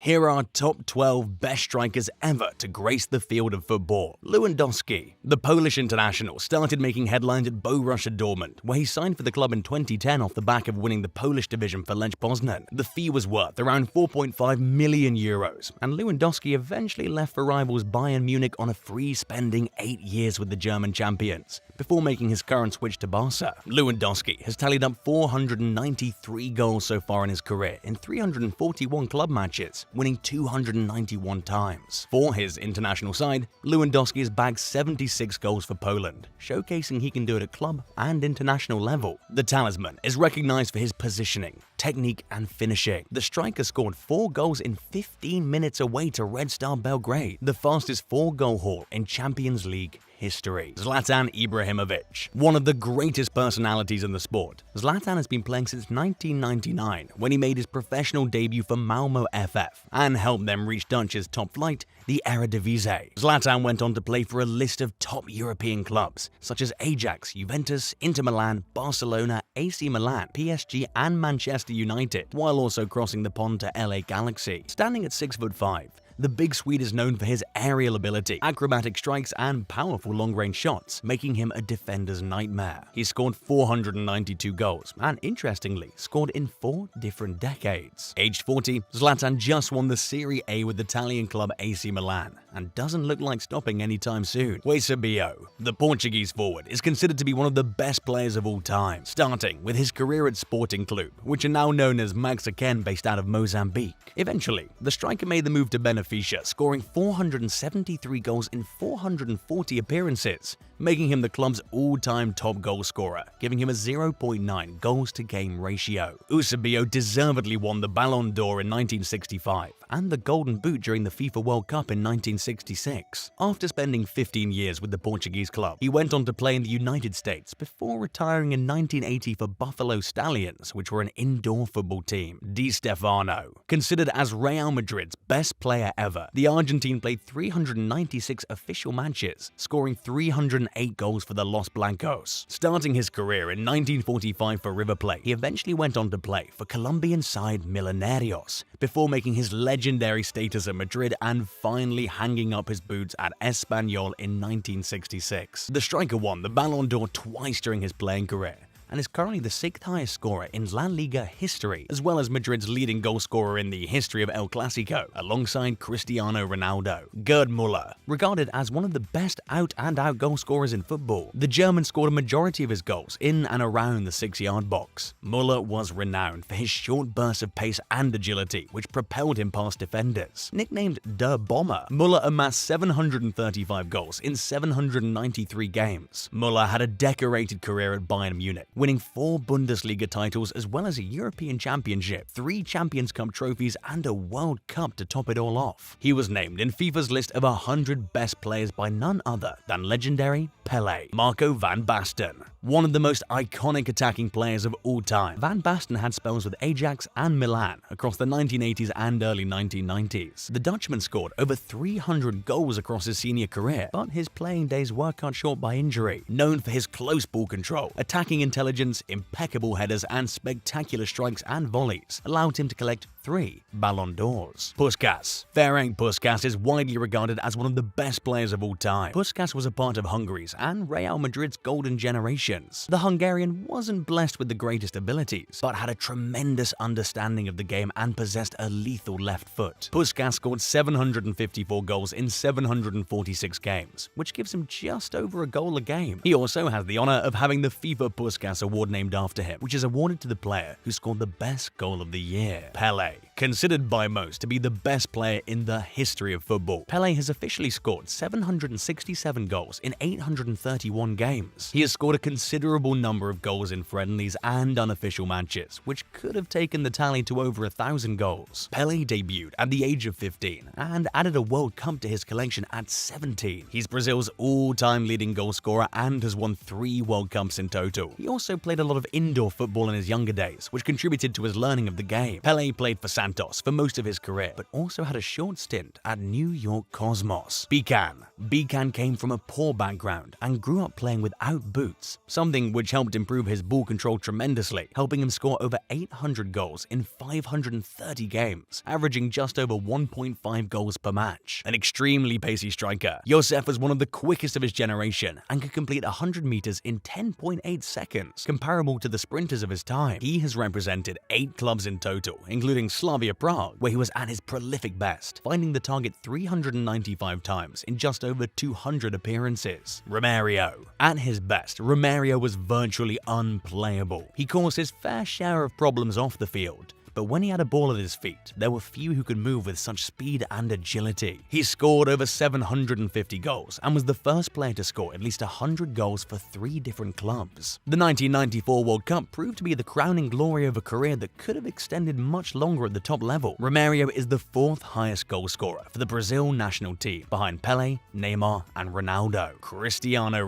Here are top 12 best strikers ever to grace the field of football. Lewandowski. The Polish international started making headlines at Borussia Dortmund, where he signed for the club in 2010 off the back of winning the Polish division for Lech Poznan. The fee was worth around 4.5 million euros, and Lewandowski eventually left for rivals Bayern Munich on a free, spending 8 years with the German champions, before making his current switch to Barca. Lewandowski has tallied up 493 goals so far in his career in 341 club matches, winning 291 times. For his international side, Lewandowski has bagged 76 goals for Poland, showcasing he can do it at club and international level. The talisman is recognized for his positioning, technique and finishing. The striker scored 4 goals in 15 minutes away to Red Star Belgrade, the fastest 4-goal haul in Champions League history. Zlatan Ibrahimovic. One of the greatest personalities in the sport, Zlatan has been playing since 1999 when he made his professional debut for Malmö FF and helped them reach Dutch's top flight, the Eredivisie. Zlatan went on to play for a list of top European clubs such as Ajax, Juventus, Inter Milan, Barcelona, AC Milan, PSG and Manchester United, while also crossing the pond to LA Galaxy. Standing at 6'5", the big Swede is known for his aerial ability, acrobatic strikes and powerful long-range shots, making him a defender's nightmare. He scored 492 goals and, interestingly, scored in 4 different decades. Aged 40, Zlatan just won the Serie A with Italian club AC Milan and doesn't look like stopping anytime soon. Eusebio. The Portuguese forward is considered to be one of the best players of all time, starting with his career at Sporting Club, which are now known as Maxaken, based out of Mozambique. Eventually, the striker made the move to Benfica, scoring 473 goals in 440 appearances, making him the club's all-time top goal scorer, giving him a 0.9 goals-to-game ratio. Eusebio deservedly won the Ballon d'Or in 1965 and the Golden Boot during the FIFA World Cup in 1966. After spending 15 years with the Portuguese club, he went on to play in the United States before retiring in 1980 for Buffalo Stallions, which were an indoor football team. Di Stefano. Considered as Real Madrid's best player ever, the Argentine played 396 official matches, scoring 308 goals for the Los Blancos. Starting his career in 1945 for River Plate, he eventually went on to play for Colombian side Millonarios, before making his legendary status at Madrid and finally hanging up his boots at Espanyol in 1966. The striker won the Ballon d'Or twice during his playing career and is currently the 6th highest scorer in La Liga history, as well as Madrid's leading goal scorer in the history of El Clasico, alongside Cristiano Ronaldo. Gerd Müller. Regarded as one of the best out-and-out goal scorers in football, the German scored a majority of his goals in and around the 6-yard box. Müller was renowned for his short bursts of pace and agility, which propelled him past defenders. Nicknamed Der Bomber, Müller amassed 735 goals in 793 games. Müller had a decorated career at Bayern Munich, winning 4 Bundesliga titles as well as a European Championship, 3 Champions Cup trophies and a World Cup to top it all off. He was named in FIFA's list of 100 best players by none other than legendary Pelé. Marco van Basten. One of the most iconic attacking players of all time, Van Basten had spells with Ajax and Milan across the 1980s and early 1990s. The Dutchman scored over 300 goals across his senior career, but his playing days were cut short by injury. Known for his close ball control, attacking intelligence, impeccable headers and spectacular strikes and volleys allowed him to collect 3 Ballon d'Ors. Puskás. Ferenc Puskás is widely regarded as one of the best players of all time. Puskás was a part of Hungary's and Real Madrid's golden generations. The Hungarian wasn't blessed with the greatest abilities, but had a tremendous understanding of the game and possessed a lethal left foot. Puskás scored 754 goals in 746 games, which gives him just over a goal a game. He also has the honor of having the FIFA Puskás Award named after him, which is awarded to the player who scored the best goal of the year. Pelé. Considered by most to be the best player in the history of football, Pelé has officially scored 767 goals in 831 games. He has scored a considerable number of goals in friendlies and unofficial matches, which could have taken the tally to over 1,000 goals. Pelé debuted at the age of 15 and added a World Cup to his collection at 17. He's Brazil's all-time leading goal scorer and has won 3 World Cups in total. He also played a lot of indoor football in his younger days, which contributed to his learning of the game. Pelé played for San Santos for most of his career, but also had a short stint at New York Cosmos. Bican came from a poor background and grew up playing without boots, something which helped improve his ball control tremendously, helping him score over 800 goals in 530 games, averaging just over 1.5 goals per match. An extremely pacey striker, Josef was one of the quickest of his generation and could complete 100 meters in 10.8 seconds, comparable to the sprinters of his time. He has represented 8 clubs in total, including Slavia Prague, where he was at his prolific best, finding the target 395 times in just over 200 appearances. Romario. At his best, Romario was virtually unplayable. He caused his fair share of problems off the field, but when he had a ball at his feet, there were few who could move with such speed and agility. He scored over 750 goals and was the first player to score at least 100 goals for 3 different clubs. The 1994 World Cup proved to be the crowning glory of a career that could have extended much longer at the top level. Romario is the 4th highest goal scorer for the Brazil national team, behind Pelé, Neymar, and Ronaldo. Cristiano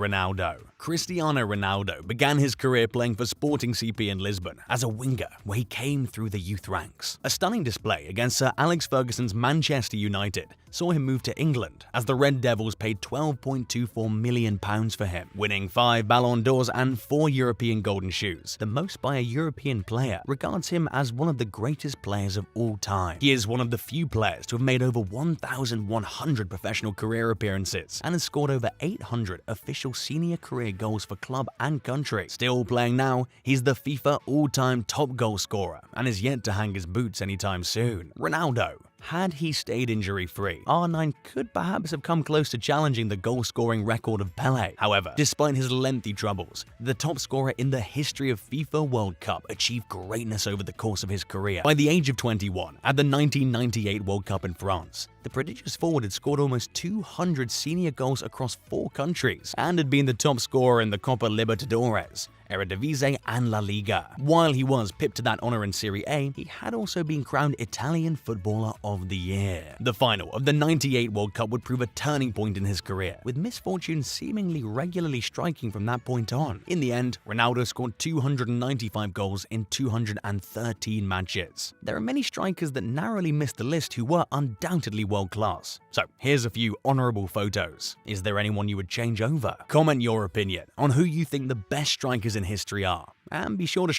Ronaldo began his career playing for Sporting CP in Lisbon as a winger, where he came through the youth ranks. A stunning display against Sir Alex Ferguson's Manchester United saw him move to England, as the Red Devils paid £12.24 million for him, winning 5 Ballon d'Ors and 4 European Golden Shoes, the most by a European player, regards him as one of the greatest players of all time. He is one of the few players to have made over 1,100 professional career appearances and has scored over 800 official senior career goals for club and country. Still playing now, he's the FIFA all-time top goal scorer and is yet to hang his boots anytime soon. Ronaldo. Had he stayed injury-free, R9 could perhaps have come close to challenging the goal-scoring record of Pelé. However, despite his lengthy troubles, the top scorer in the history of FIFA World Cup achieved greatness over the course of his career. By the age of 21, at the 1998 World Cup in France, the prodigious forward had scored almost 200 senior goals across 4 countries and had been the top scorer in the Copa Libertadores, Eredivisie, and La Liga. While he was pipped to that honor in Serie A, he had also been crowned Italian Footballer of the Year. The final of the 98 World Cup would prove a turning point in his career, with misfortune seemingly regularly striking from that point on. In the end, Ronaldo scored 295 goals in 213 matches. There are many strikers that narrowly missed the list who were undoubtedly world-class. So here's a few honorable photos. Is there anyone you would change over? Comment your opinion on who you think the best strikers in history are, and be sure to